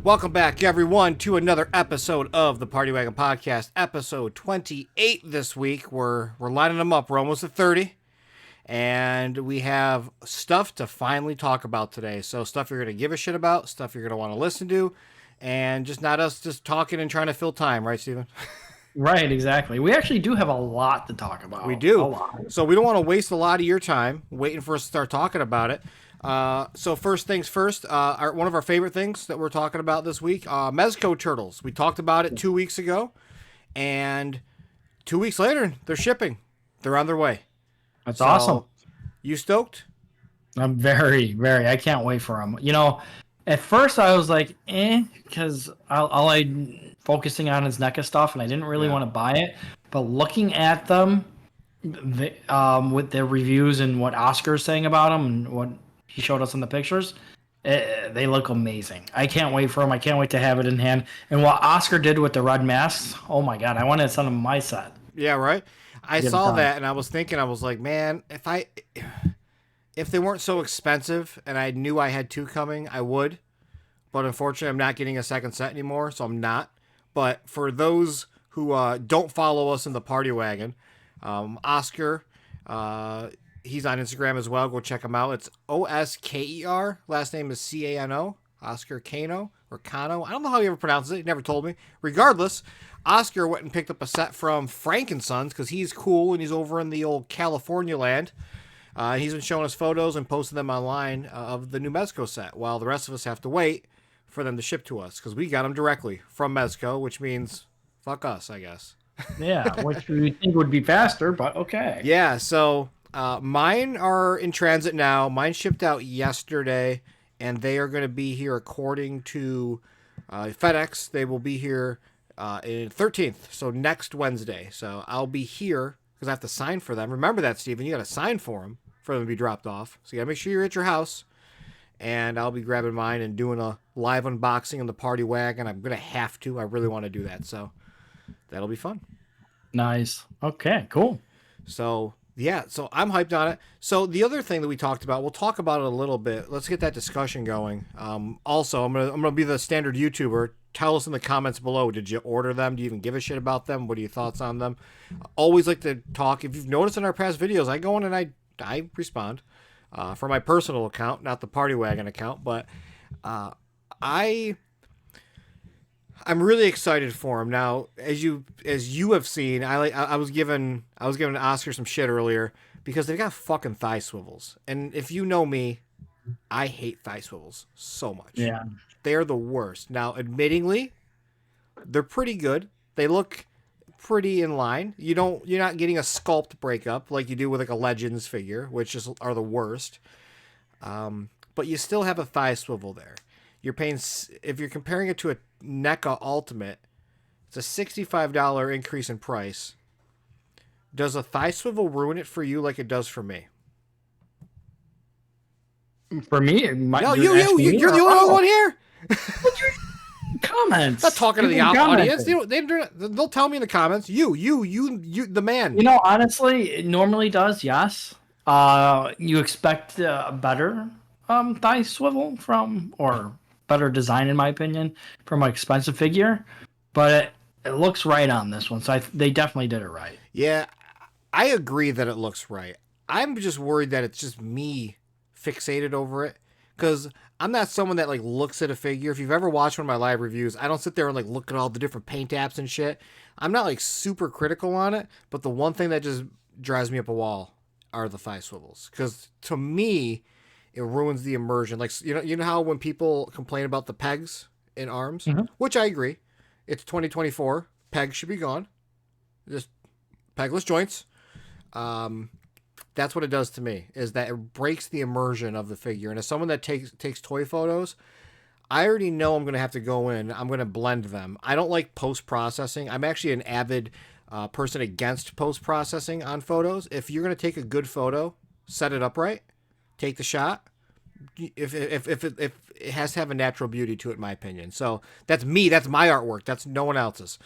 Welcome back, everyone, to another episode of the Party Wagon Podcast, episode 28 this week. We're lining them up. We're almost at 30, and we have stuff to finally talk about today. So stuff you're going to give a shit about, stuff you're going to want to listen to, and just not us just talking and trying to fill time, right, Steven? Right, exactly. We actually do have a lot to talk about. We do. A lot. So we don't want to waste a lot of your time waiting for us to start talking about it. So first things first, one of our favorite things that we're talking about this week, Mezco turtles. We talked about it 2 weeks ago, and 2 weeks later, they're shipping. They're on their way. That's awesome. You stoked? I'm very, very. I can't wait for them. At first I was like, because all I focusing on is NECA stuff, and I didn't really want to buy it. But looking at them, with their reviews and what Oscar's saying about them and what he showed us in the pictures, they look amazing. I can't wait for them. I can't wait to have it in hand. And what Oscar did with the red masks, oh my god, I want to send them my set. Yeah, right. I saw that, and I was thinking, I was like, man, if they weren't so expensive and I knew I had two coming, I would. But unfortunately, I'm not getting a second set anymore, so I'm not. But for those who don't follow us in the Party Wagon, Oscar, he's on Instagram as well. Go check him out. It's Osker. Last name is Cano. Oscar Cano or Cano. I don't know how he ever pronounces it. He never told me. Regardless, Oscar went and picked up a set from Frank & Sons because he's cool and he's over in the old California land. He's been showing us photos and posting them online of the new Mezco set, while the rest of us have to wait for them to ship to us because we got them directly from Mezco, which means fuck us, I guess. Yeah, which we think would be faster, but okay. Yeah, so mine are in transit now. Mine shipped out yesterday, and they are going to be here according to FedEx. They will be here in 13th, so next Wednesday. So I'll be here because I have to sign for them. Remember that, Steven. You got to sign for them to be dropped off. So you got to make sure you're at your house. And I'll be grabbing mine and doing a live unboxing in the Party Wagon. I'm going to have to. I really want to do that. So that'll be fun. Nice. Okay, cool. So, yeah. So I'm hyped on it. So the other thing that we talked about, we'll talk about it a little bit. Let's get that discussion going. Also, I'm gonna be the standard YouTuber. Tell us in the comments below. Did you order them? Do you even give a shit about them? What are your thoughts on them? Always like to talk. If you've noticed in our past videos, I go in and I respond. For my personal account, not the Party Wagon account, but I'm really excited for him. Now, as you have seen, I was giving Oscar some shit earlier because they've got fucking thigh swivels, and if you know me, I hate thigh swivels so much. Yeah, they're the worst. Now, admittingly, they're pretty good. They look pretty in line. You're not getting a sculpt breakup like you do with like a Legends figure, which are the worst. But you still have a thigh swivel there. You're paying, if you're comparing it to a NECA Ultimate, it's a $65 increase in price. Does a thigh swivel ruin it for you like it does for me? For me, it might. No, you're the only one here. Comments. I'm not talking to the audience. They'll tell me in the comments. You, the man. Honestly, it normally does. Yes. You expect a better thigh swivel or better design, in my opinion, from an expensive figure, but it looks right on this one. So they definitely did it right. Yeah, I agree that it looks right. I'm just worried that it's just me fixated over it because I'm not someone that like looks at a figure. If you've ever watched one of my live reviews, I don't sit there and like look at all the different paint apps and shit. I'm not like super critical on it, but the one thing that just drives me up a wall are the thigh swivels, because to me it ruins the immersion. Like, you know how when people complain about the pegs in arms, which I agree, it's 2024, pegs should be gone, just pegless joints. That's what it does to me, is that it breaks the immersion of the figure. And as someone that takes toy photos, I already know I'm going to have to go in. I'm going to blend them. I don't like post-processing. I'm actually an avid person against post-processing on photos. If you're going to take a good photo, set it up right, take the shot. If it has to have a natural beauty to it, in my opinion. So that's me. That's my artwork. That's no one else's.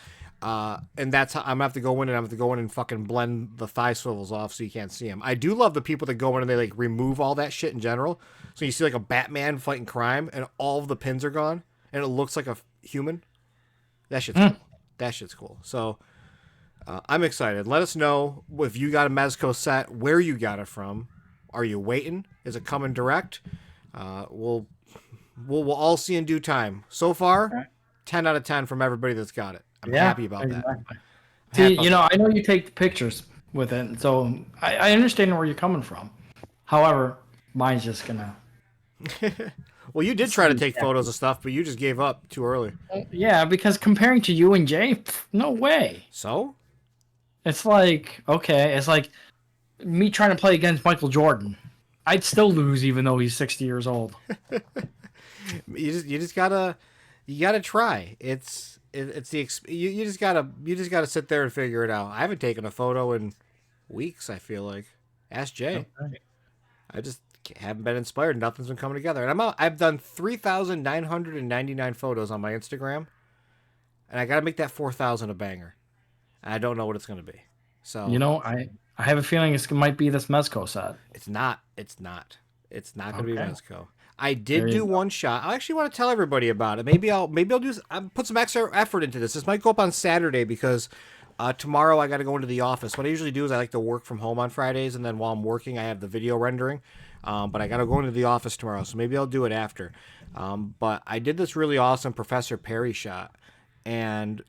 And that's how I'm gonna have to go in, and I'm gonna have to go in and fucking blend the thigh swivels off so you can't see them. I do love the people that go in and they like remove all that shit in general. So you see like a Batman fighting crime and all of the pins are gone. and it looks like a human. That shit's Mm. cool. That shit's cool. So I'm excited. Let us know if you got a Mezco set, where you got it from. Are you waiting? Is it coming direct? We'll all see in due time. So far, Okay. 10 out of 10 from everybody that's got it. I'm Yeah, happy about that. exactly. I'm See, happy about that. I know you take pictures with it, so I understand where you're coming from. However, mine's just gonna. Well, you did try to take photos of stuff, but you just gave up too early. Yeah, because comparing to you and Jay, no way. So? It's like, okay, it's like me trying to play against Michael Jordan. I'd still lose even though he's 60 years old. You just gotta try. You just gotta sit there and figure it out. I haven't taken a photo in weeks. I feel like. Ask Jay. Okay. I just haven't been inspired. Nothing's been coming together. And I've done 3,999 photos on my Instagram, and I gotta make that 4,000 a banger. And I don't know what it's gonna be. So I have a feeling it might be this Mezco set. it's not. It's not. It's not gonna be Okay. Mezco. I There did you do go. one shot. I actually want to tell everybody about it. Maybe I'll put some extra effort into this. This might go up on Saturday because tomorrow I got to go into the office. What I usually do is I like to work from home on Fridays, and then while I'm working, I have the video rendering. But I got to go into the office tomorrow, so maybe I'll do it after. But I did this really awesome Professor Perry shot, and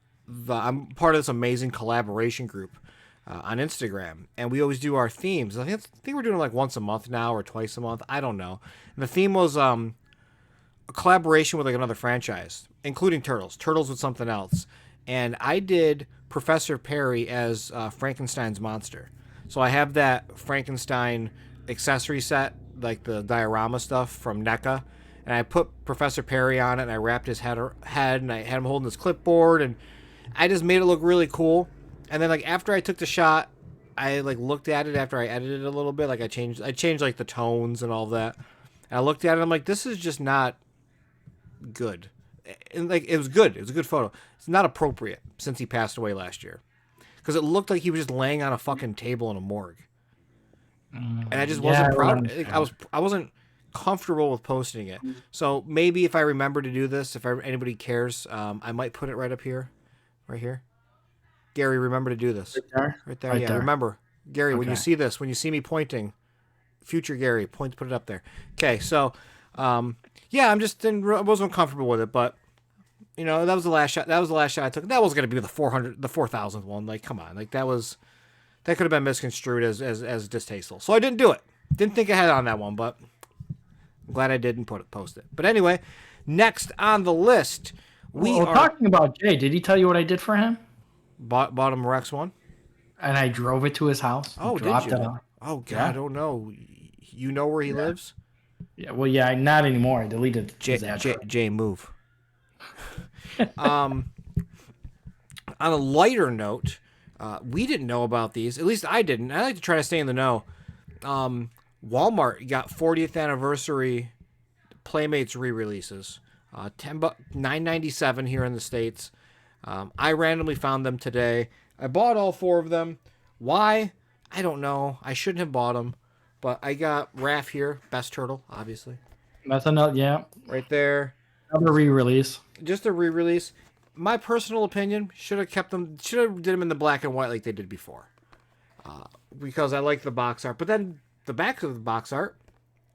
I'm part of this amazing collaboration group on Instagram, and we always do our themes. I think we're doing it like once a month now or twice a month. I don't know. And the theme was a collaboration with like another franchise, including Turtles. Turtles with something else, and I did Professor Perry as Frankenstein's monster. So I have that Frankenstein accessory set, like the diorama stuff from NECA, and I put Professor Perry on it, and I wrapped his head, and I had him holding his clipboard, and I just made it look really cool. And then like after I took the shot, I like looked at it after I edited it a little bit. Like I changed like the tones and all that. And I looked at it. I'm like, this is just not good. And like it was good. It was a good photo. It's not appropriate since he passed away last year, because it looked like he was just laying on a fucking table in a morgue. And I just wasn't proud. I wasn't comfortable with posting it. So maybe if I remember to do this, if anybody cares, I might put it right up here, right here. Gary, remember to do this. Right there. Right Yeah, there. remember. Gary, when you Okay. see this, when you see me pointing, future Gary, put it up there. Okay, so, yeah, I wasn't comfortable with it, but, that was the last shot. That was the last shot I took. That was going to be the 4,000th one. Like, come on. Like, that could have been misconstrued as distasteful. So I didn't do it. Didn't think ahead on that one, but I'm glad I didn't post it. But anyway, next on the list, we are talking about Jay. Did he tell you what I did for him? bought him Rex one. And I drove it to his house. Oh, dropped did you? it off. Oh God, Yeah. I don't know. You know where he lives? Yeah, well, yeah, not anymore. I deleted his address. Jay, move. On a lighter note, we didn't know about these. At least I didn't. I like to try to stay in the know. Walmart got 40th anniversary Playmates re-releases. $9.97 here in the States. I randomly found them today. I bought all 4 of them. Why? I don't know. I shouldn't have bought them. But I got Raph here. Best turtle, obviously. That's another, yeah. Right there. Another re-release. Just a re-release. My personal opinion, should have did them in the black and white like they did before. Because I like the box art. But then the back of the box art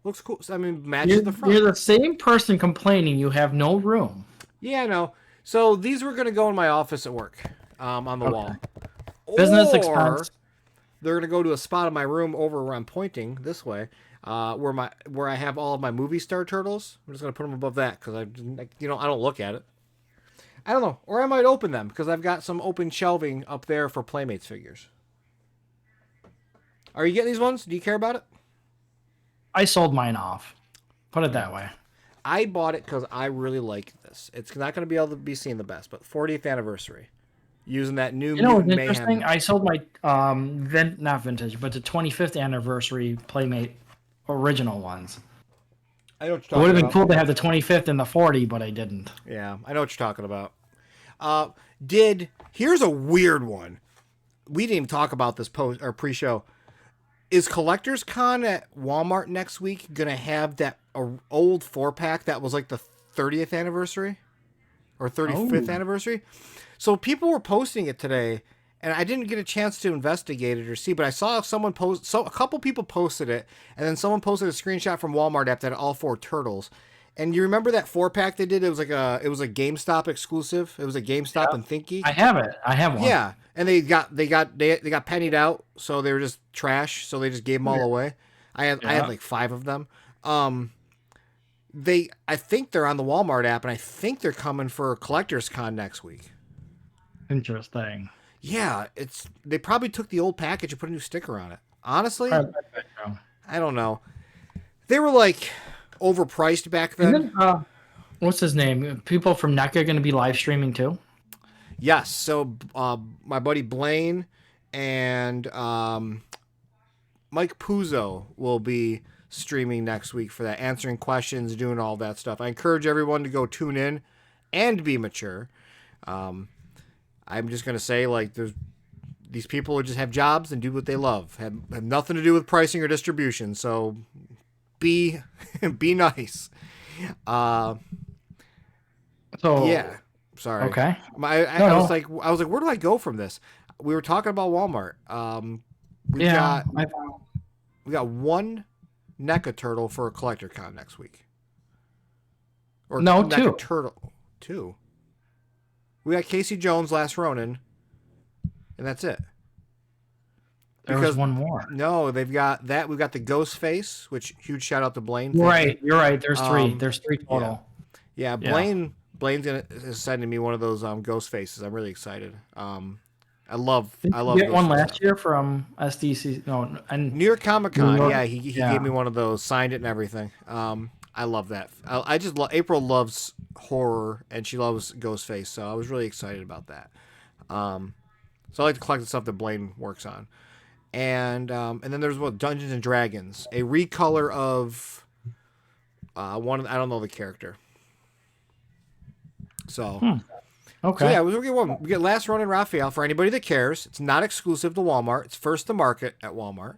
looks cool. I mean, matches the front. You're the same person complaining you have no room. Yeah, I know. So these were going to go in my office at work on the wall. Business Or expense. they're going to go to a spot in my room over where I'm pointing this way, where I have all of my movie star turtles. I'm just going to put them above that because I don't look at it. I don't know. Or I might open them because I've got some open shelving up there for Playmates figures. Are you getting these ones? Do you care about it? I sold mine off. Put it that way. I bought it because I really like this. It's not going to be able to be seen the best, but 40th anniversary. Using that new You know what's Mutant interesting? Mayhem. I sold my not vintage, but the 25th anniversary Playmate original ones. I know what It you're would talking have been about. cool to have the 25th and the 40, but I didn't. Yeah, I know what you're talking about. Here's a weird one. We didn't even talk about this post or pre-show. Is Collectors Con at Walmart next week gonna have that old 4-pack that was like the 30th anniversary? or 35th anniversary. So people were posting it today, and I didn't get a chance to investigate it or see, but I saw someone post. So a couple people posted it, and then someone posted a screenshot from Walmart app that had all 4 turtles. And you remember that 4-pack they did? It was a GameStop exclusive. It was a GameStop and Thinky. I have it. I have one. Yeah, and they got pennied out, so they were just trash. So they just gave them all away. I had like 5 of them. I think they're on the Walmart app, and I think they're coming for Collector's Con next week. Interesting. Yeah, they probably took the old package and put a new sticker on it. Honestly, I don't know. They were like overpriced back then. What's his name? People from NECA are going to be live streaming too? Yes. So my buddy Blaine and Mike Puzo will be streaming next week for that, answering questions, doing all that stuff. I encourage everyone to go tune in and be mature. I'm just going to say, like, these people who just have jobs and do what they love. Have nothing to do with pricing or distribution. So be nice. Yeah. Sorry. Okay. I was like, where do I go from this? We were talking about Walmart. We got one NECA turtle for a collector con next week. Or no, NECA 2 turtle. 2. We got Casey Jones, Last Ronin, and that's it. There was one more. No, they've got that. We've got the Ghost Face, which huge shout out to Blaine. You're right. There's 3. There's 3 total. Yeah. Blaine. Blaine is sending me one of those Ghost Faces. I'm really excited. I love. Did you get one last year from SDC? No, and New York Comic Con. Yeah, he gave me one of those, signed it and everything. I love that. I just love. April loves horror and she loves Ghostface, so I was really excited about that. So I like to collect the stuff that Blaine works on, and then there's Dungeons and Dragons, a recolor of one. I don't know the character. So. Okay. So yeah, we get one. We get Last Ronin Raphael for anybody that cares. It's not exclusive to Walmart. It's first to market at Walmart.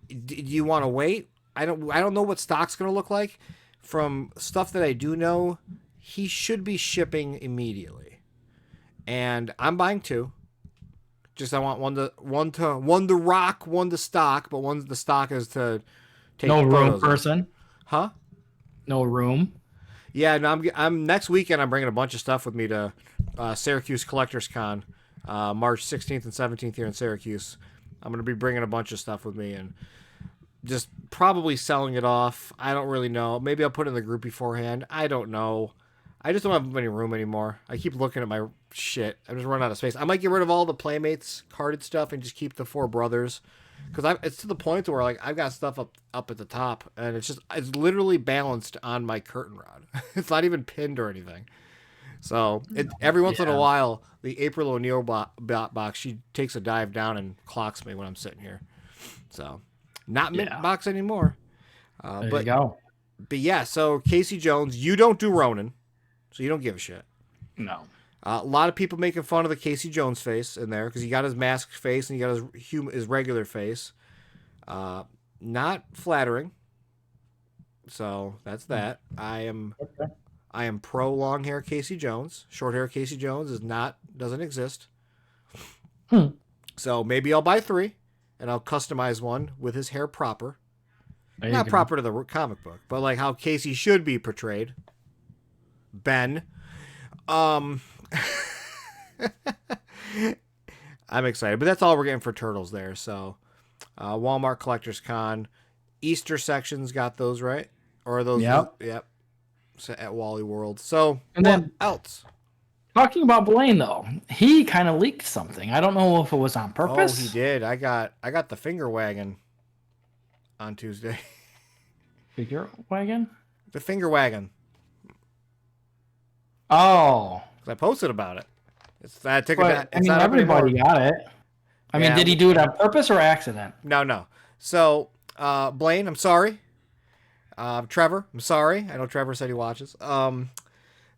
Do you want to wait? I don't know what stock's going to look like. From stuff that I do know, he should be shipping immediately. And I'm buying 2. Just I want one to rock, one to stock, but one the stock is to take no room of. person. Huh? No room. Yeah, no, I'm next weekend. I'm bringing a bunch of stuff with me to Syracuse Collectors Con, March 16th and 17th here in Syracuse. I'm going to be bringing a bunch of stuff with me and just probably selling it off. I don't really know. Maybe I'll put it in the group beforehand. I don't know. I just don't have any room anymore. I keep looking at my shit. I'm just running out of space. I might get rid of all the Playmates carded stuff and just keep the 4 brothers. Because it's to the point where like I've got stuff up at the top, and it's literally balanced on my curtain rod. It's not even pinned or anything. So every once in a while, the April O'Neil box, she takes a dive down and clocks me when I'm sitting here. So not mint box anymore. There you go. But yeah, so Casey Jones, you don't do Ronin, so you don't give a shit. No. A lot of people making fun of the Casey Jones face in there because he got his masked face and he got his regular face. Not flattering. So that's that. I am pro long hair Casey Jones. Short hair Casey Jones doesn't exist. So maybe I'll buy 3 and I'll customize one with his hair proper. Not proper to the comic book, but like how Casey should be portrayed. Ben. I'm excited, but that's all we're getting for Turtles there. So, Walmart Collectors Con, Easter sections got those right, or are those? Yep. So at Wally World. So, and then else. Talking about Blaine though, he kind of leaked something. I don't know if it was on purpose. Oh, he did. I got the finger wagon on Tuesday. Finger wagon? The finger wagon. Oh. I posted about it. Everybody got it. I mean, did he do it on purpose or accident? No. So, Blaine, I'm sorry. Trevor, I'm sorry. I know Trevor said he watches.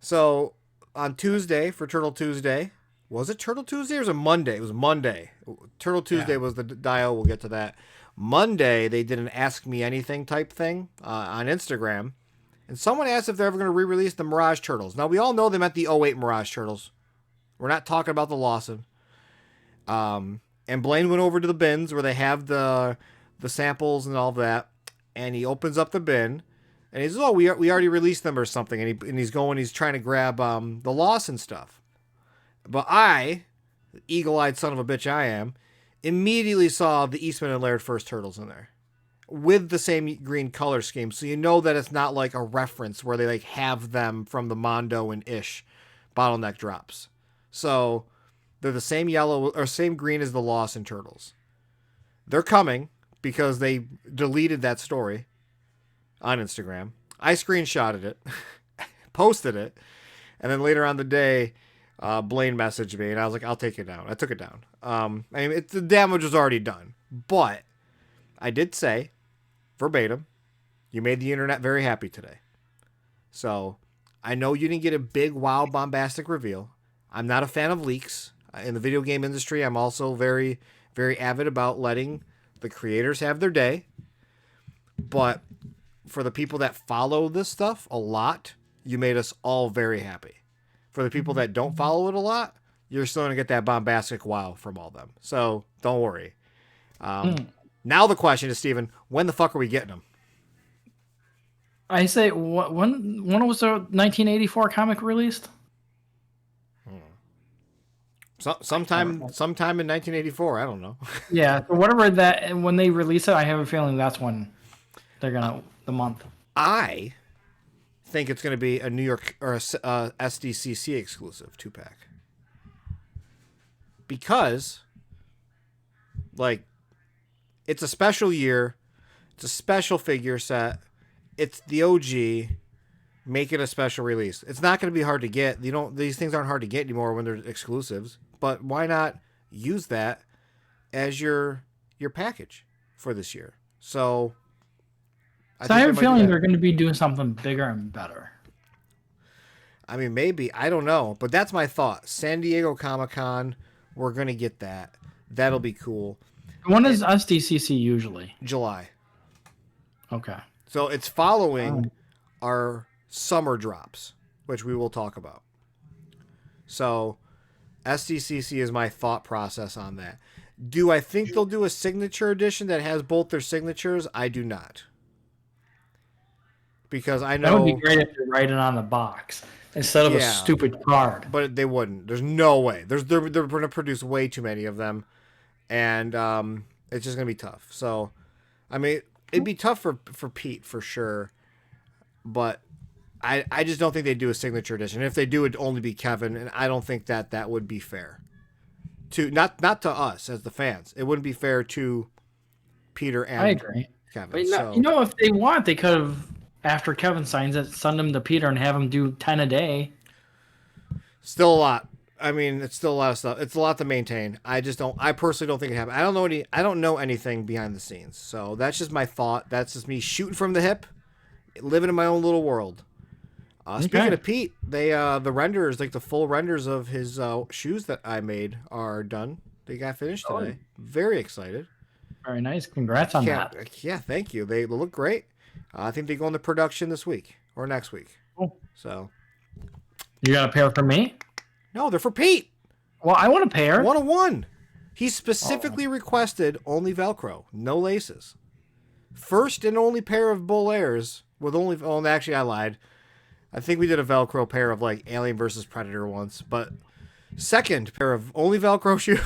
So on Tuesday for Turtle Tuesday, was it Turtle Tuesday or was it Monday? It was Monday. Turtle Tuesday was the dial. We'll get to that. Monday, they did an Ask Me Anything type thing on Instagram. And someone asked if they're ever going to re-release the Mirage Turtles. Now, we all know they meant the '08 Mirage Turtles. We're not talking about the Lawson. And Blaine went over to the bins where they have the samples and all of that. And he opens up the bin. And he says, oh, we already released them or something. And he's trying to grab the Lawson stuff. But I, eagle-eyed son of a bitch I am, immediately saw the Eastman and Laird First Turtles in there with the same green color scheme. So you know that it's not like a reference where they like have them from the Mondo and Ish bottleneck drops. So they're the same yellow or same green as the Lawson Turtles. They're coming because they deleted that story on Instagram. I screenshotted it, posted it, and then later on the day, Blaine messaged me, and I was like, I'll take it down. I took it down. I mean, the damage was already done. But I did say, verbatim, you made the internet very happy today. So I know you didn't get a big, wow, bombastic reveal. I'm not a fan of leaks. In the video game industry, I'm also very, very avid about letting the creators have their day. But for the people that follow this stuff a lot, you made us all very happy. For the people that don't follow it a lot, you're still going to get that bombastic wow from all them. So don't worry. Now the question is, Steven, when the fuck are we getting them? I say, when was the 1984 comic released? Sometime in 1984. I don't know. Yeah, whatever that. When they release it, I have a feeling that's when they're gonna the month. I think it's going to be a New York or a SDCC exclusive 2-pack because, like, it's a special year, it's a special figure set, it's the OG. Make it a special release. It's not going to be hard to get. These things aren't hard to get anymore when they're exclusives. But why not use that as your package for this year? So I have a feeling they're going to be doing something bigger and better. I mean, maybe. I don't know. But that's my thought. San Diego Comic-Con, we're going to get that. That'll be cool. When is SDCC usually? July. Okay. So it's following our summer drops, which we will talk about. So SDCC is my thought process on that. Do I think they'll do a signature edition that has both their signatures? I do not. Because I know... That would be great if they write it on the box instead of a stupid card. But they wouldn't. There's no way. They're going to produce way too many of them. And it's just going to be tough. So, I mean, it'd be tough for Pete for sure. But I just don't think they'd do a signature edition. If they do, it'd only be Kevin, and I don't think that would be fair. To not to us as the fans. It wouldn't be fair to Peter and I agree. Kevin. But if they want, they could have, after Kevin signs it, send them to Peter and have him do 10 a day. Still a lot. I mean, it's still a lot of stuff. It's a lot to maintain. I personally don't think it happened. I don't know anything behind the scenes. So that's just my thought. That's just me shooting from the hip, living in my own little world. Speaking of Pete, the renders, like the full renders of his shoes that I made are done. They got finished today. Very excited. Very nice. Congrats on that. Yeah, thank you. They look great. I think they go into production this week or next week. Cool. So, you got a pair for me? No, they're for Pete. Well, I want a pair. 101. He specifically requested only Velcro, no laces. First and only pair of Bull Airs with only... Oh, actually, I lied. I think we did a Velcro pair of like Alien versus Predator once, but second pair of only Velcro shoes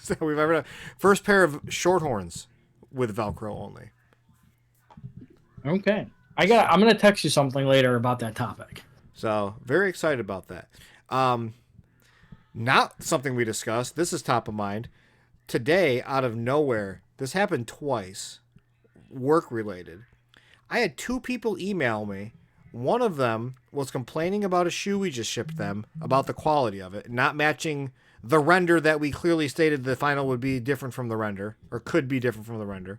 that we've ever done. First pair of Shorthorns with Velcro only. Okay. I'm going to text you something later about that topic. So, very excited about that. Not something we discussed. This is top of mind. Today, out of nowhere, this happened twice, work related. I had 2 people email me. One of them was complaining about a shoe we just shipped them, about the quality of it, not matching the render that we clearly stated the final would be different from the render, or could be different from the render.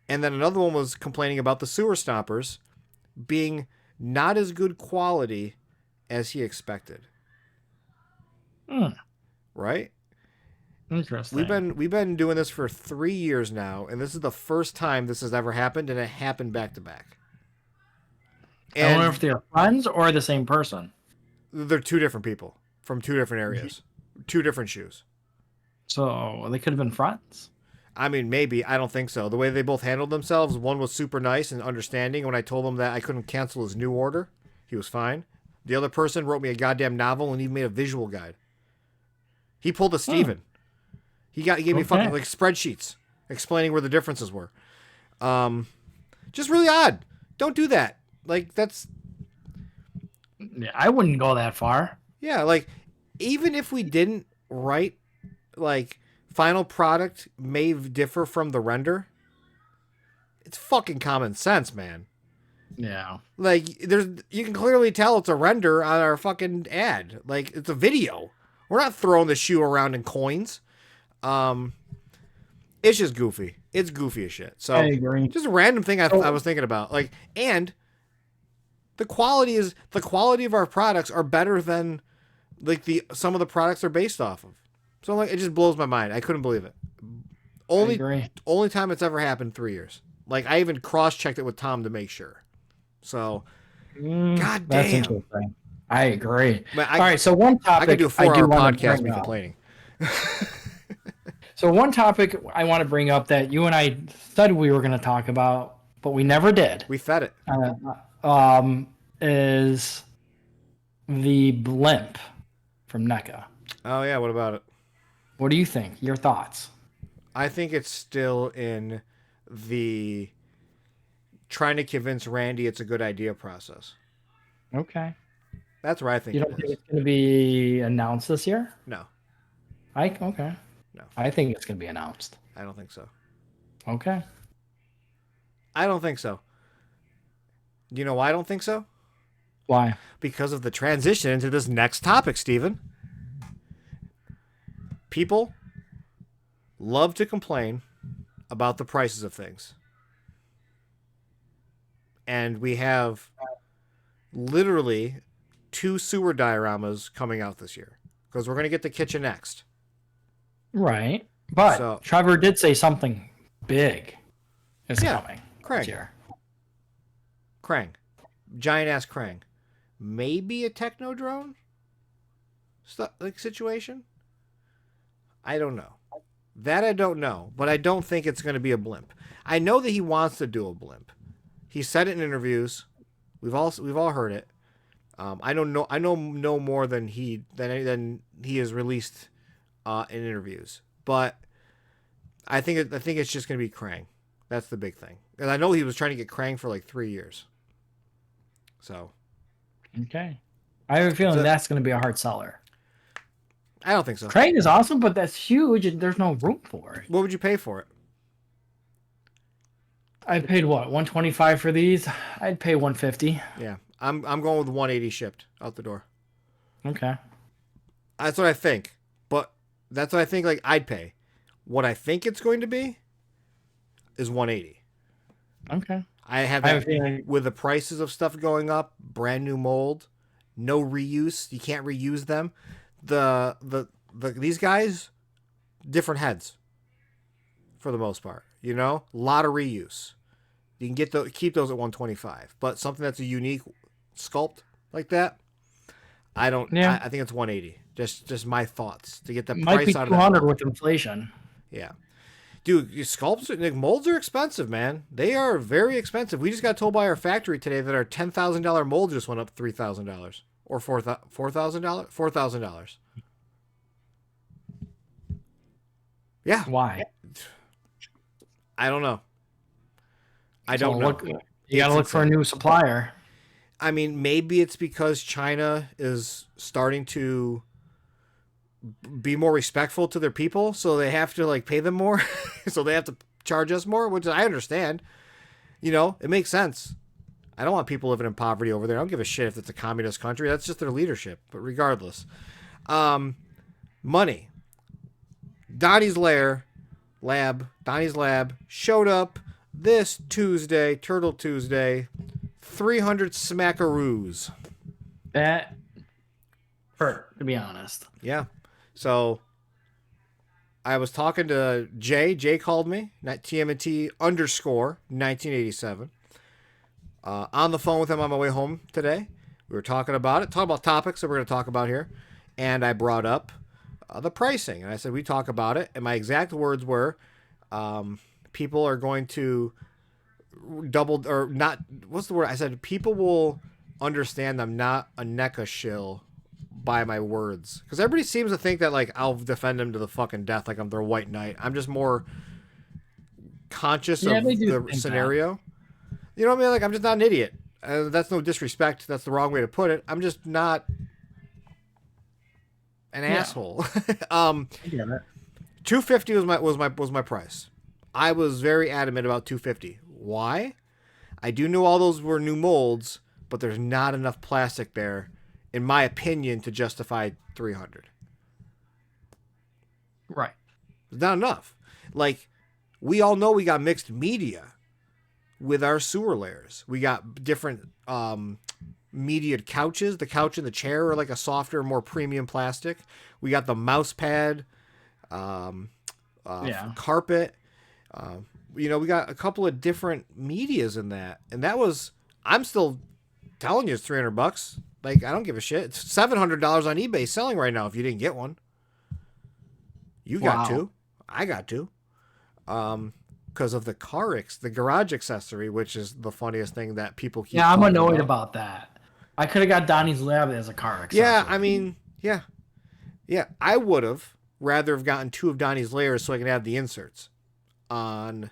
And then another one was complaining about the Sewer Stompers being not as good quality as he expected. Right? Interesting. We've been doing this for 3 years now, and this is the first time this has ever happened, and it happened back to back. I wonder if And they're friends or the same person. they're two different people from two different areas, two different shoes. So they could have been friends. I mean, maybe. I don't think so. The way they both handled themselves, one was super nice and understanding. When I told him that I couldn't cancel his new order, he was fine. The other person wrote me a goddamn novel and even made a visual guide. He pulled a Steven. He gave me fucking like spreadsheets explaining where the differences were. Just really odd. Don't do that. Like that's Yeah, I wouldn't go that far. yeah, like even if we didn't write like final product may differ from the render, it's fucking common sense, man. Yeah. Like you can clearly tell it's a render on our fucking ad. Like it's a video. We're not throwing the shoe around in coins. It's just goofy. It's goofy as shit. So I agree. just a random thing I was thinking about. Like, and the quality of our products are better than like some of the products they're based off of. So like it just blows my mind. I couldn't believe it. Only time it's ever happened 3 years. Like I even cross-checked it with Tom to make sure. So god damn. That's interesting. I agree. Man, all right, so one topic I could do a 4-hour podcast me complaining. So one topic I want to bring up that you and I said we were going to talk about, but we never did. We fed it. Is the blimp from NECA. Oh yeah, what about it? What do you think? Your thoughts? I think it's still in the trying to convince Randy it's a good idea process. Okay. That's where I think you don't think it's going to be announced this year? No. Okay. No. I think it's going to be announced. I don't think so. Okay. I don't think so. Do you know why I don't think so? Why? Because of the transition into this next topic, Steven. People love to complain about the prices of things. And we have literally 2 sewer dioramas coming out this year. Because we're going to get the kitchen next. Right. But Trevor did say something big is coming this year. Krang. Giant ass Krang. Maybe a techno drone situation? I don't know. That I don't know, but I don't think it's going to be a blimp. I know that he wants to do a blimp. He said it in interviews. We've all heard it. I know no more than he has released in interviews. But I think it's just going to be Krang. That's the big thing. And I know he was trying to get Krang for like 3 years. So. Okay. I have a feeling that's going to be a hard seller. I don't think so. Krang is awesome, but that's huge and there's no room for it. What would you pay for it? I paid what, $125 for these? I'd pay $150. Yeah. I'm going with $180 shipped out the door. Okay. That's what I think. But that's what I think like I'd pay. What I think it's going to be is $180. Okay. I have that with the prices of stuff going up, brand new mold, no reuse. You can't reuse them. These guys, different heads for the most part, you know, a lot of reuse. You can keep those at $125, but something that's a unique sculpt like that, I don't. Yeah. I think it's $180. Just my thoughts to get the price out of that. Might be $200 with inflation. Yeah. Dude, sculpts, like, molds are expensive, man. They are very expensive. We just got told by our factory today that our $10,000 mold just went up $3,000 or $4,000. $4,000. Yeah. Why? I don't know. I don't know. You got to look for a new supplier. I mean, maybe it's because China is starting to be more respectful to their people, so they have to like pay them more, so they have to charge us more, which I understand. You know, it makes sense. I don't want people living in poverty over there. I don't give a shit if it's a communist country. That's just their leadership. But regardless, money. Donnie's lab showed up this Tuesday, Turtle Tuesday. 300 smackaroos. That hurt, to be honest. Yeah. So I was talking to Jay. Jay called me, not TMNT _1987. On the phone with him on my way home today. We were talking about it, talking about topics that we're going to talk about here. And I brought up the pricing. And I said, we talk about it. And my exact words were, people are going to double or not. What's the word? I said, people will understand I'm not a NECA shill by my words. Because everybody seems to think that, like, I'll defend them to the fucking death like I'm their white knight. I'm just more conscious of the scenario. You know what I mean? Like, I'm just not an idiot. That's no disrespect. That's the wrong way to put it. I'm just not an asshole. I get it. 250 was my price. I was very adamant about 250. Why? I do know all those were new molds, but there's not enough plastic there, in my opinion, to justify 300. Right. There's not enough. Like, we all know we got mixed media with our sewer layers. We got different mediated couches. The couch and the chair are like a softer, more premium plastic. We got the mouse pad, carpet. We got a couple of different medias in that. And that was, I'm still telling you, it's $300. Like, I don't give a shit. It's $700 on eBay selling right now if you didn't get one. You got two. I got two. Because of the the garage accessory, which is the funniest thing that people keep. Yeah, I'm annoyed about that. I could have got Donnie's Lab as a car accessory. Yeah, I mean, yeah. I would have rather have gotten two of Donnie's layers so I can have the inserts on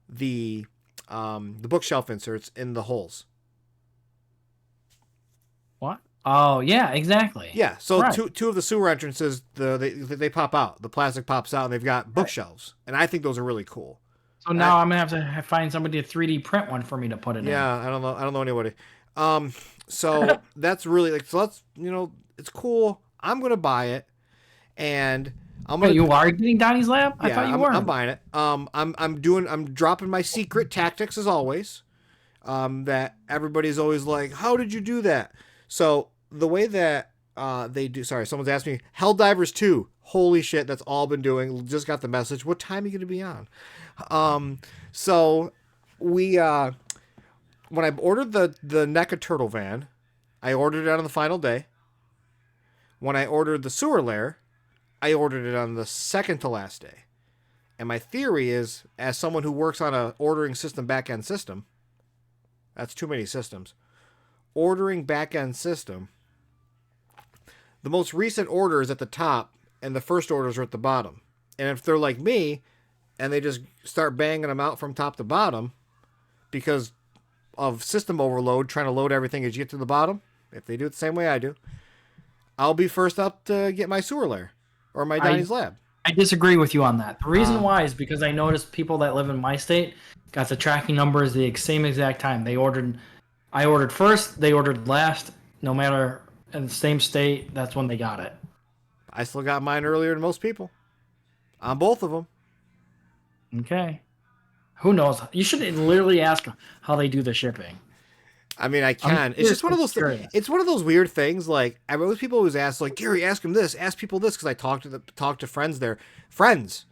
the bookshelf inserts in the holes. What? Oh yeah, exactly. Yeah, so two of the sewer entrances, they pop out. The plastic pops out, and they've got bookshelves, and I think those are really cool. So now I'm gonna have to find somebody to 3D print one for me to put it in. Yeah, I don't know anybody. So that's really like, so let's, it's cool. I'm gonna buy it, and I'm gonna. Wait, you are getting Donnie's Lab? Yeah, I thought you weren't. I'm buying it. I'm dropping my secret tactics as always. That everybody's always like, how did you do that? So the way that they do, sorry, someone's asked me, Helldivers 2. Holy shit, that's all I've been doing. Just got the message. What time are you going to be on? So we, when I ordered the NECA turtle van, I ordered it on the final day. When I ordered the sewer layer, I ordered it on the second to last day. And my theory is, as someone who works on a ordering system, back-end system, that's too many systems, ordering back-end system, the most recent order is at the top and the first orders are at the bottom. And if they're like me and they just start banging them out from top to bottom because of system overload, trying to load everything as you get to the bottom, if they do it the same way I do, I'll be first up to get my sewer layer or my Donnie's Lab. I disagree with you on that. The reason why is because I noticed people that live in my state got the tracking numbers the same exact time. I ordered first, they ordered last, no matter in the same state, that's when they got it. I still got mine earlier than most people. On both of them. Okay. Who knows? You should literally ask how they do the shipping. I mean, I can. It's just one of those things. It's one of those weird things. Like, I always people always ask, like, Gary, ask him this, ask people this, because I talk to friends there. Friends,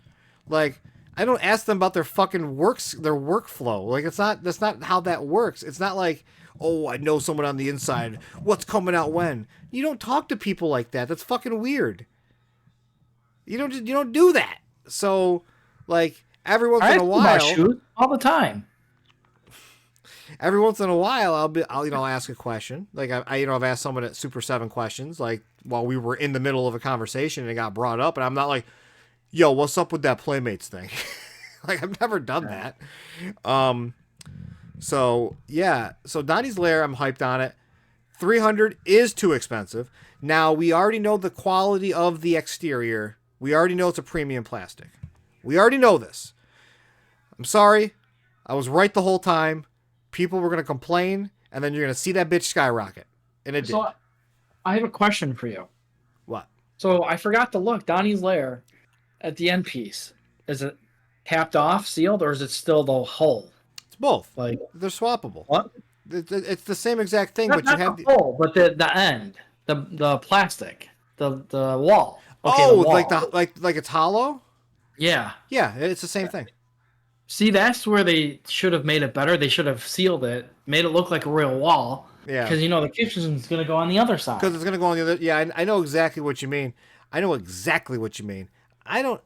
like, I don't ask them about their fucking their workflow. Like, that's not how that works. It's not like, oh, I know someone on the inside. What's coming out when? You don't talk to people like that. That's fucking weird. You don't do that. So, like, every once in a while, all the time. Every once in a while, I'll ask a question. Like I've asked someone at Super 7 questions, like while we were in the middle of a conversation and it got brought up, and I'm not like, yo, what's up with that Playmates thing? Like, I've never done that. So yeah, so Donnie's Lair, I'm hyped on it. 300 is too expensive. Now, we already know the quality of the exterior. We already know it's a premium plastic. We already know this. I'm sorry. I was right the whole time. People were going to complain, and then you're going to see that bitch skyrocket. And it did. I have a question for you. What? So I forgot to look. Donnie's Lair at the end piece. Is it capped off, sealed, or is it still the hull? It's both. Like, they're swappable. What? It's the same exact thing, but you have the hull, but the end, the plastic, the wall. Okay, oh, the wall. like it's hollow? Yeah. Yeah, it's the same thing. See, that's where they should have made it better. They should have sealed it, made it look like a real wall. Yeah. Because, the kitchen's going to go on the other Because side. it's gonna go on the other. Yeah, I know exactly what you mean. I know exactly what you mean. I don't.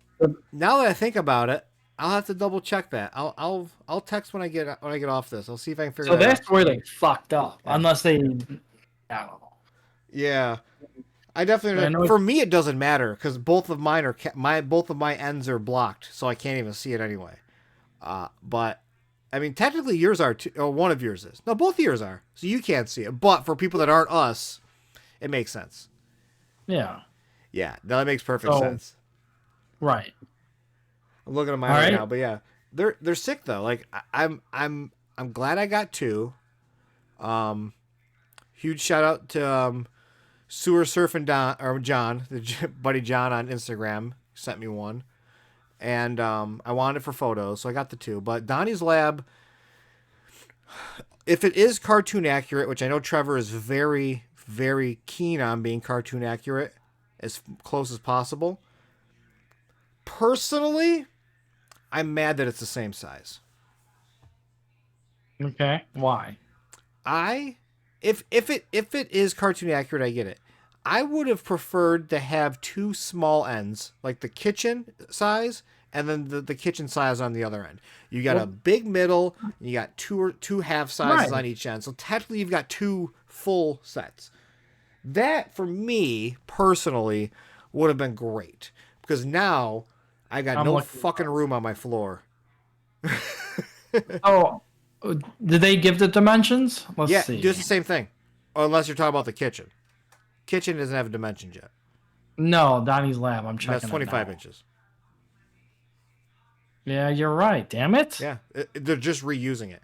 Now that I think about it, I'll have to double check that. I'll text when I get off this. I'll see if I can figure So that out. that's where they fucked up. Yeah. Unless they, I don't know. Yeah. I definitely. I know For me, it doesn't matter because both of mine are both of my ends are blocked, so I can't even see it anyway. But I mean, technically, yours are too. Or one of yours is. No, both of yours are, so you can't see it. But for people that aren't us, it makes sense. Yeah. Yeah, that makes perfect sense. Right. I'm looking at mine right now, but yeah, they're sick though. Like I'm glad I got two. Huge shout out to Sewer Surfing John, buddy John on Instagram sent me one, and I wanted it for photos, so I got the two. But Donnie's Lab, if it is cartoon accurate, which I know Trevor is very very keen on being cartoon accurate as close as possible. Personally, I'm mad that it's the same size. Okay. Why? If it is cartoon accurate, I get it. I would have preferred to have two small ends, like the kitchen size and then the kitchen size on the other end. You got a big middle, and you got two half sizes on each end. So technically you've got two full sets. That for me personally would have been great because now I got no fucking room on my floor. Oh, did they give the dimensions? Let's see. Just the same thing. Unless you're talking about the kitchen. Kitchen doesn't have dimensions yet. No, Donnie's Lab. I'm checking. That's 25 inches. Yeah, you're right. Damn it. Yeah, they're just reusing it.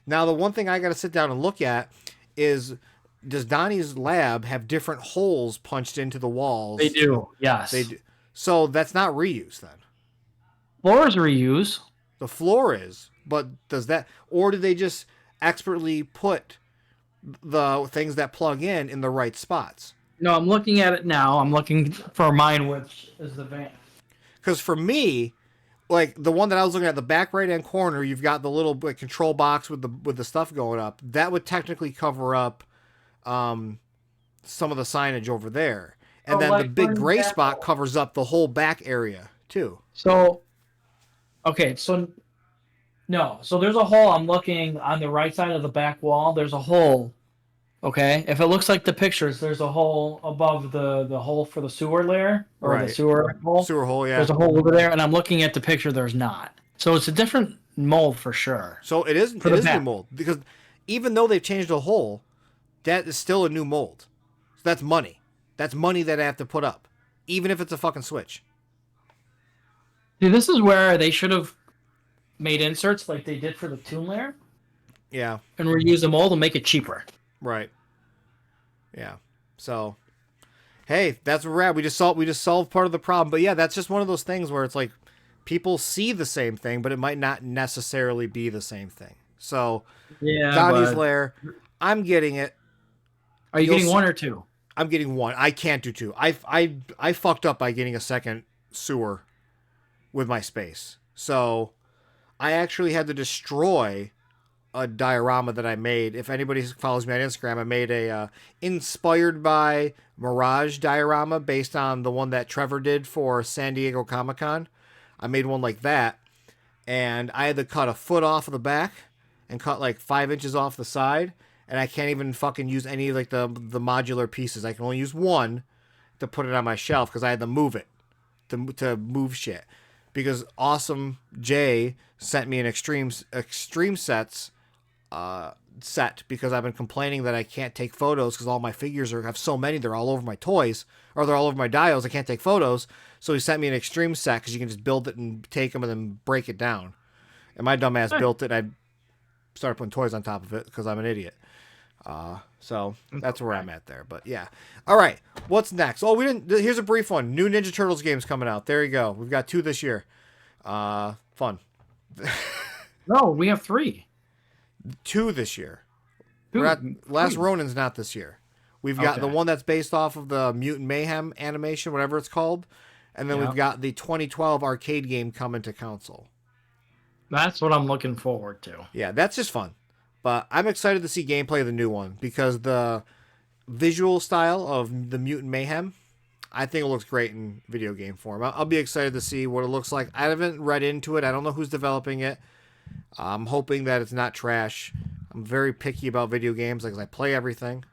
Now, the one thing I got to sit down and look at is, does Donnie's Lab have different holes punched into the walls? They do. Yes. They do. So that's not reuse then. Floors reuse. The floor is, but does that, or do they just expertly put the things that plug in the right spots? No, I'm looking at it now. I'm looking for mine, which is the van. Because for me, like the one that I was looking at, the back right hand corner, you've got the little control box with the stuff going up. That would technically cover up some of the signage over there, and then the big gray spot covers up the whole back area too. So, okay, so no, so there's a hole. I'm looking on the right side of the back wall. There's a hole. Okay, if it looks like the pictures, there's a hole above the hole for the sewer layer or the sewer hole. Sewer hole, yeah. There's a hole over there, and I'm looking at the picture. There's not. So it's a different mold for sure. So it is new mold because even though they've changed the hole, that is still a new mold. So that's money. That's money that I have to put up, even if it's a fucking switch. See, this is where they should have made inserts like they did for the tune layer. Yeah. And reuse the mold and make it cheaper. Right. Yeah. So, hey, that's where we're at. We just solved part of the problem. But yeah, that's just one of those things where it's like people see the same thing, but it might not necessarily be the same thing. So, yeah, Donnie's Lair, I'm getting it. Are you getting one or two? I'm getting one. I can't do two. I fucked up by getting a second sewer with my space. So, I actually had to destroy a diorama that I made. If anybody follows me on Instagram, I made a inspired by Mirage diorama based on the one that Trevor did for San Diego Comic-Con. I made one like that, and I had to cut a foot off of the back and cut like 5 inches off the side, and I can't even fucking use any like the modular pieces. I can only use one to put it on my shelf because I had to move it to move shit. Because Awesome Jay sent me an extreme sets set because I've been complaining that I can't take photos because all my figures have so many, they're all over my toys or they're all over my dials. I can't take photos. So he sent me an extreme set because you can just build it and take them and then break it down. And my dumbass built it. I started putting toys on top of it because I'm an idiot. So that's where I'm at there. But yeah. All right. What's next? Oh, here's a brief one. New Ninja Turtles games coming out. There you go. We've got 2 this year. Fun. No, we have 3. 2 this year. Last Ronin's not this year. We've got the one that's based off of the Mutant Mayhem animation, whatever it's called. And then we've got the 2012 arcade game coming to console. That's what I'm looking forward to. Yeah, that's just fun. But I'm excited to see gameplay of the new one because the visual style of the Mutant Mayhem, I think it looks great in video game form. I'll be excited to see what it looks like. I haven't read into it. I don't know who's developing it. I'm hoping that it's not trash. I'm very picky about video games because I play everything.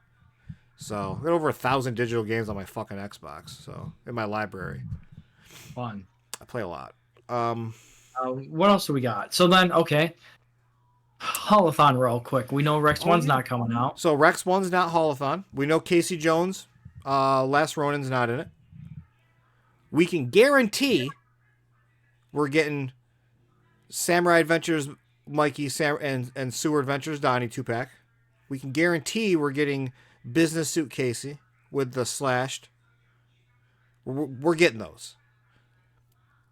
So I got over 1,000 digital games on my fucking Xbox. So in my library, Fun. I play a lot. What else do we got? So then, okay, Holothon real quick. We know Rex 1's not coming out. So Rex 1's not Holothon. We know Casey Jones, Last Ronin's not in it. We can guarantee we're getting Samurai Adventures Mikey and Sewer Adventures Donnie 2-pack. We can guarantee we're getting Business Suit Casey with the slashed. We're getting those.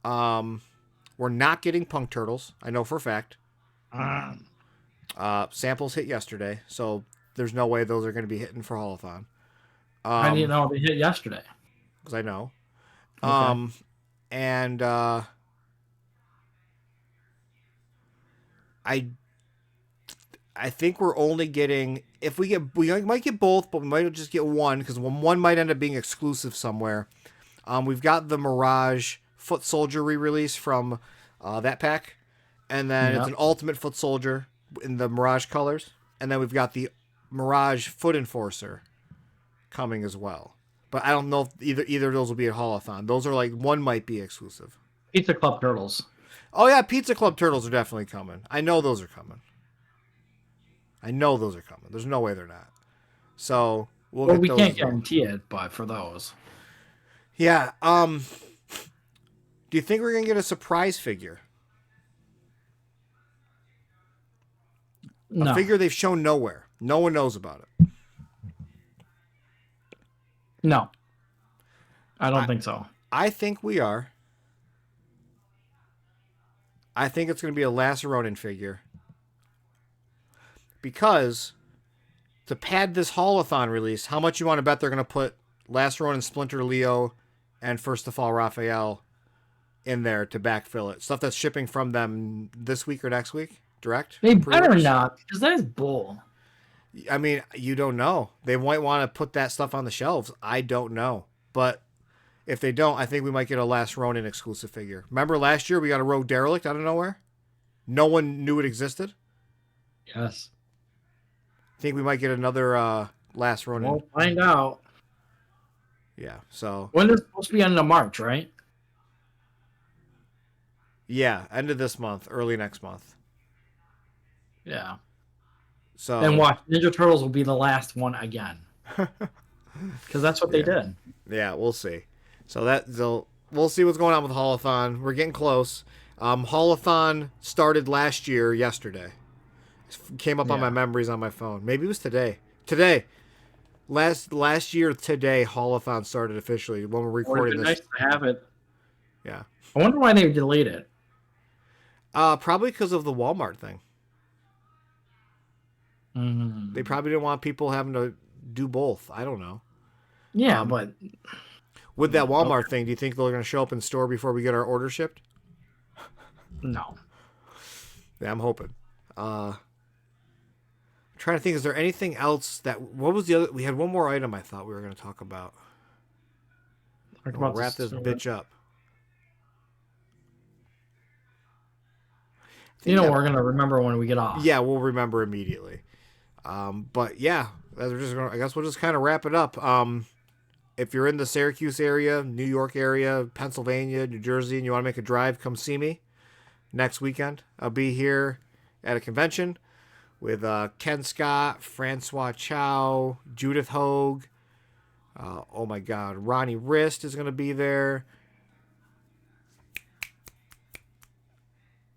We're not getting Punk Turtles. I know for a fact. Samples hit yesterday, so there's no way those are going to be hitting for Holothon. How do you know they hit yesterday? Because I know. Okay. And I think we're only getting, if we might get both, but we might just get one because one might end up being exclusive somewhere. We've got the Mirage Foot Soldier re-release from that pack, and then it's an Ultimate Foot Soldier in the Mirage colors, and then we've got the Mirage Foot Enforcer coming as well. But I don't know if either of those will be at Holothon. Those are like, one might be exclusive. Pizza Club Turtles. Oh yeah, Pizza Club Turtles are definitely coming. I know those are coming. There's no way they're not. So we can't guarantee it, but for those. Yeah. Do you think we're gonna get a surprise figure? No. A figure they've shown nowhere. No one knows about it. No. I don't think so. I think we are. I think it's going to be a Last Ronin figure. Because to pad this Holothon release, how much you want to bet they're going to put Last Ronin, Splinter Leo, and First of All Raphael in there to backfill it? Stuff that's shipping from them this week or next week, direct? They better not, because that's bull. I mean, you don't know. They might want to put that stuff on the shelves. I don't know. But if they don't, I think we might get a Last Ronin exclusive figure. Remember last year we got a Rogue Derelict out of nowhere? No one knew it existed? Yes. I think we might get another Last Ronin. We'll find out. Yeah, so... When is it supposed to be end of March, right? Yeah, end of this month, early next month. Yeah. So... And watch, Ninja Turtles will be the last one again. Because that's what they did. Yeah, we'll see. So we'll see what's going on with Holothon. We're getting close. Holothon started last year, yesterday. It came up on my memories on my phone. Maybe it was today. Today. Last year today, Holothon started officially when we're recording this. Nice to have it. Yeah. I wonder why they delayed it. Probably because of the Walmart thing. Mm-hmm. They probably didn't want people having to do both. I don't know. Yeah, but... With that Walmart thing, do you think they're going to show up in store before we get our order shipped? No. Yeah, I'm hoping. I'm trying to think, is there anything else that... What was the other... We had one more item I thought we were going to talk about. We'll wrap this bitch up. We're going to remember when we get off. Yeah, we'll remember immediately. But yeah, I guess we'll just kind of wrap it up. If you're in the Syracuse area, New York area, Pennsylvania, New Jersey, and you want to make a drive, come see me next weekend. I'll be here at a convention with Ken Scott, Francois Chow, Judith Hogue. Oh my God, Ronnie Rist is going to be there.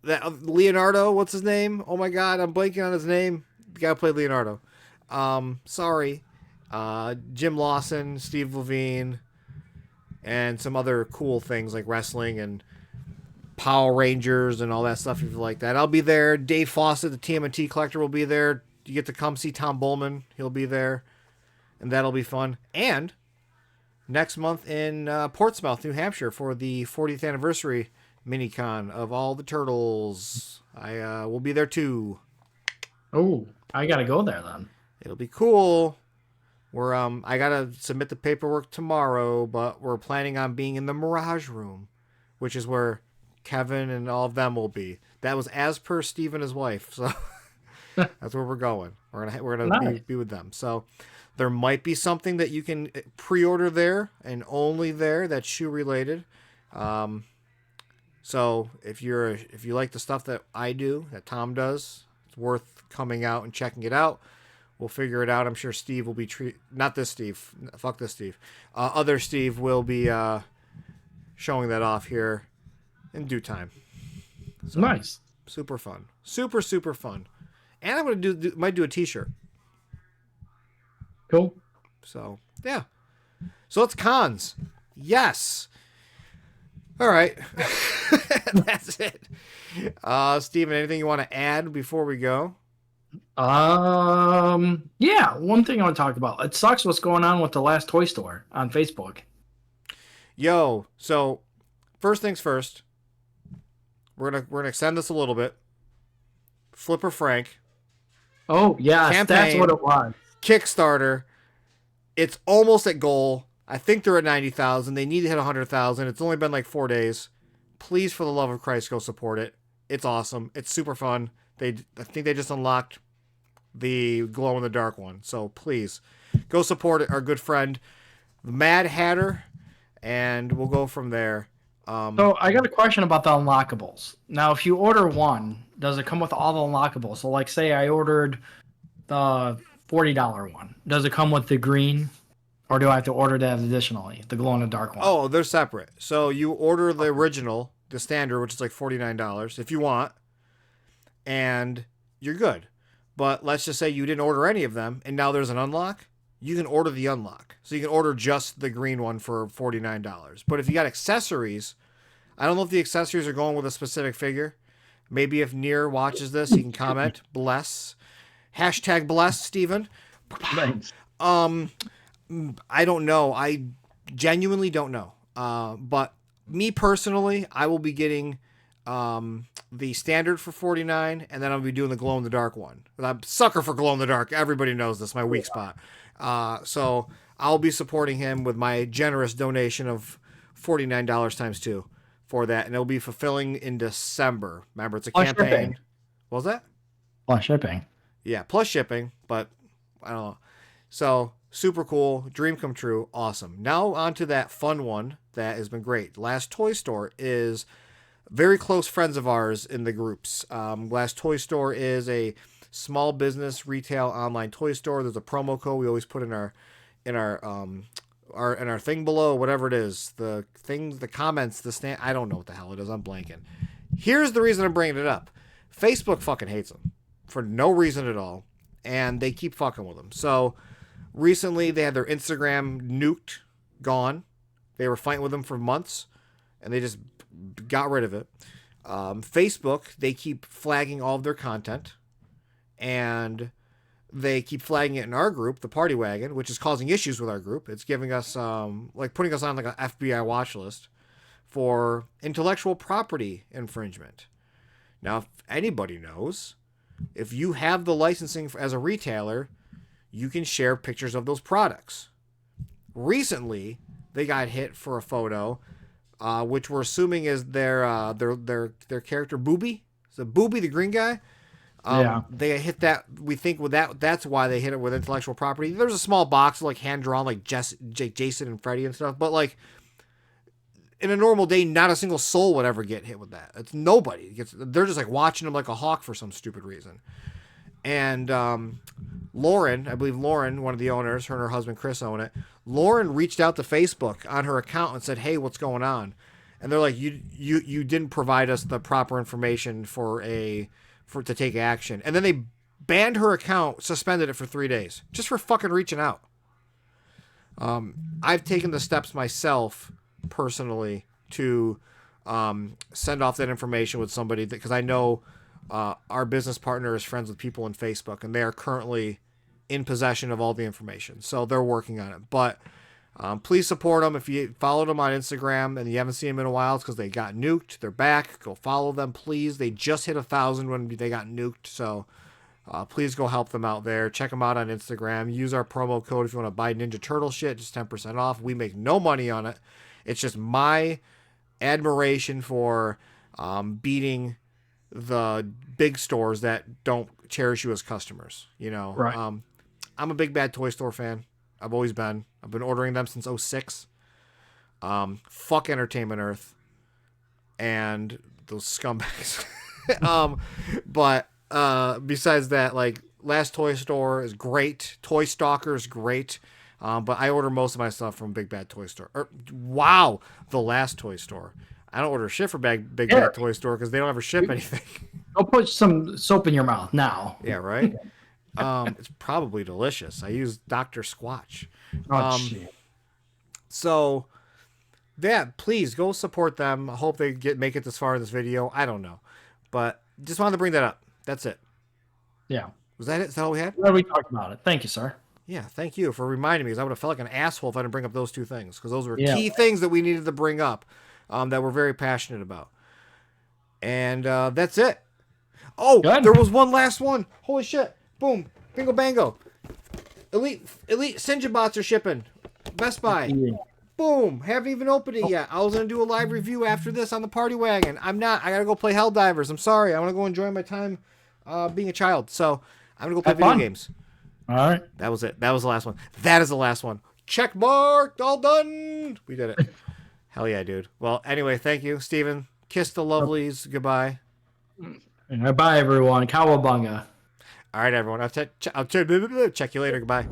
That Leonardo, what's his name? Oh my God, I'm blanking on his name. The guy who played Leonardo. Sorry. Jim Lawson, Steve Levine, and some other cool things like wrestling and Power Rangers and all that stuff if you like that. I'll be there. Dave Fawcett, the TMNT collector, will be there. You get to come see Tom Bowman. He'll be there. And that'll be fun. And next month in Portsmouth, New Hampshire for the 40th anniversary mini con of all the turtles. I will be there too. Oh, I gotta go there then. It'll be cool. We're I gotta submit the paperwork tomorrow, but we're planning on being in the Mirage Room, which is where Kevin and all of them will be. That was as per Steve and his wife, so that's where we're going. We're gonna Nice. be with them. So there might be something that you can pre-order there and only there that's shoe related. Um, so if you like the stuff that I do, that Tom does, it's worth coming out and checking it out. We'll figure it out. I'm sure Steve will be not this Steve. Fuck this Steve. Other Steve will be showing that off here in due time. So Nice. super fun, super fun. And I'm gonna might do a T-shirt. Cool. So yeah. So it's cons. Yes. All right. That's it. Steven, anything you want to add before we go? Yeah, one thing I want to talk about. It sucks what's going on with the last toy store on Facebook. Yo, so first things first, we're gonna extend this a little bit. Flipper Frank Oh, yes, campaign, that's what it was. Kickstarter. It's almost at goal. I think they're at 90,000. They need to hit 100,000. It's only been like 4 days. Please, for the love of Christ, go support it. It's awesome. It's super fun. I think they just unlocked the glow in the dark one. So please go support it. Our good friend, the Mad Hatter, and we'll go from there. So I got a question about the unlockables. Now, if you order one, does it come with all the unlockables? So, like, say I ordered the $40 one. Does it come with the green, or do I have to order that additionally, the glow in the dark one? Oh, they're separate. So you order the original, the standard, which is like $49 if you want, and you're good. But let's just say you didn't order any of them, and now there's an unlock. You can order the unlock. So you can order just the green one for $49. But if you got accessories, I don't know if the accessories are going with a specific figure. Maybe if Near watches this, he can comment. Bless. Hashtag bless, Steven. Thanks. I don't know. I genuinely don't know. But me personally, I will be getting the standard for $49, and then I'll be doing the glow in the dark one. I'm a sucker for glow in the dark. Everybody knows this, my weak spot. So I'll be supporting him with my generous donation of $49 times 2 for that, and it'll be fulfilling in December. Remember, it's a Plus campaign. shipping. What was that? Plus shipping. Yeah, plus shipping, but I don't know. So super cool, dream come true, awesome. Now on to that fun one that has been great. Last Toy Store is very close friends of ours in the groups. Last Toy Store is a small business retail online toy store. There's a promo code we always put in our thing below, whatever it is, the things, the comments, the stand. I don't know what the hell it is. I'm blanking. Here's the reason I'm bringing it up. Facebook fucking hates them for no reason at all, and they keep fucking with them. So recently they had their Instagram nuked, gone. They were fighting with them for months, and they just got rid of it. Facebook, they keep flagging all of their content, and they keep flagging it in our group, the Party Wagon, which is causing issues with our group. It's giving us like putting us on like an FBI watch list for intellectual property infringement. Now, if anybody knows, if you have the licensing as a retailer, you can share pictures of those products. Recently, they got hit for a photo, which we're assuming is their character Booby. So Booby, the green guy. Yeah. They hit that. We think with that. That's why they hit it with intellectual property. There's a small box like hand drawn, like Jason and Freddy and stuff. But like in a normal day, not a single soul would ever get hit with that. It's nobody. They're just like watching them like a hawk for some stupid reason. And Lauren, I believe Lauren, one of the owners, her and her husband Chris own it. Lauren reached out to Facebook on her account and said, "Hey, what's going on?" And they're like, "You didn't provide us the proper information to take action." And then they banned her account, suspended it for 3 days, just for fucking reaching out. I've taken the steps myself, personally, to send off that information with somebody, because I know our business partner is friends with people in Facebook, and they are currently in possession of all the information. So they're working on it. But Please support them. If you followed them on Instagram and you haven't seen them in a while, it's because they got nuked. They're back. Go follow them, please. They just hit 1,000 when they got nuked, so please go help them out there. Check them out on Instagram. Use our promo code if you want to buy Ninja Turtle shit, just 10% off. We make no money on it. It's just my admiration for beating the big stores that don't cherish you as customers. You know, Right. I'm a big bad toy store fan. I've always been. I've been ordering them since '06. Fuck Entertainment Earth and those scumbags. But besides that, like, Last Toy Store is great. Toy Stalker is great. But I order most of my stuff from Big Bad Toy Store. Wow, the Last Toy Store. I don't order shit for Big Bad Toy Store because they don't ever ship anything. Go put some soap in your mouth now. Yeah, right. It's probably delicious. I use Dr. Squatch. Oh, shit. So, yeah, please go support them. I hope they make it this far in this video. I don't know, but just wanted to bring that up. That's it. Yeah. Was that it? Is that all we had? Well, we talked about it. Thank you, sir. Yeah, thank you for reminding me, because I would have felt like an asshole if I didn't bring up those two things, because those were Yeah. key things that we needed to bring up, that we're very passionate about. And that's it. Oh, Good. there was one last one. Holy shit. Boom. Bingo bango. Elite Sinjabots are shipping. Best Buy. Yeah. Boom. Haven't even opened it yet. I was going to do a live review after this on the Party Wagon. I'm not. I got to go play Helldivers. I'm sorry. I want to go enjoy my time being a child. So I'm going to go play video games. All right. That was it. That was the last one. That is the last one. Check marked. All done. We did it. Hell yeah, dude. Well, anyway, thank you, Steven. Kiss the lovelies. Goodbye. Bye, everyone. Cowabunga. All right, everyone. I'll check you later. Goodbye.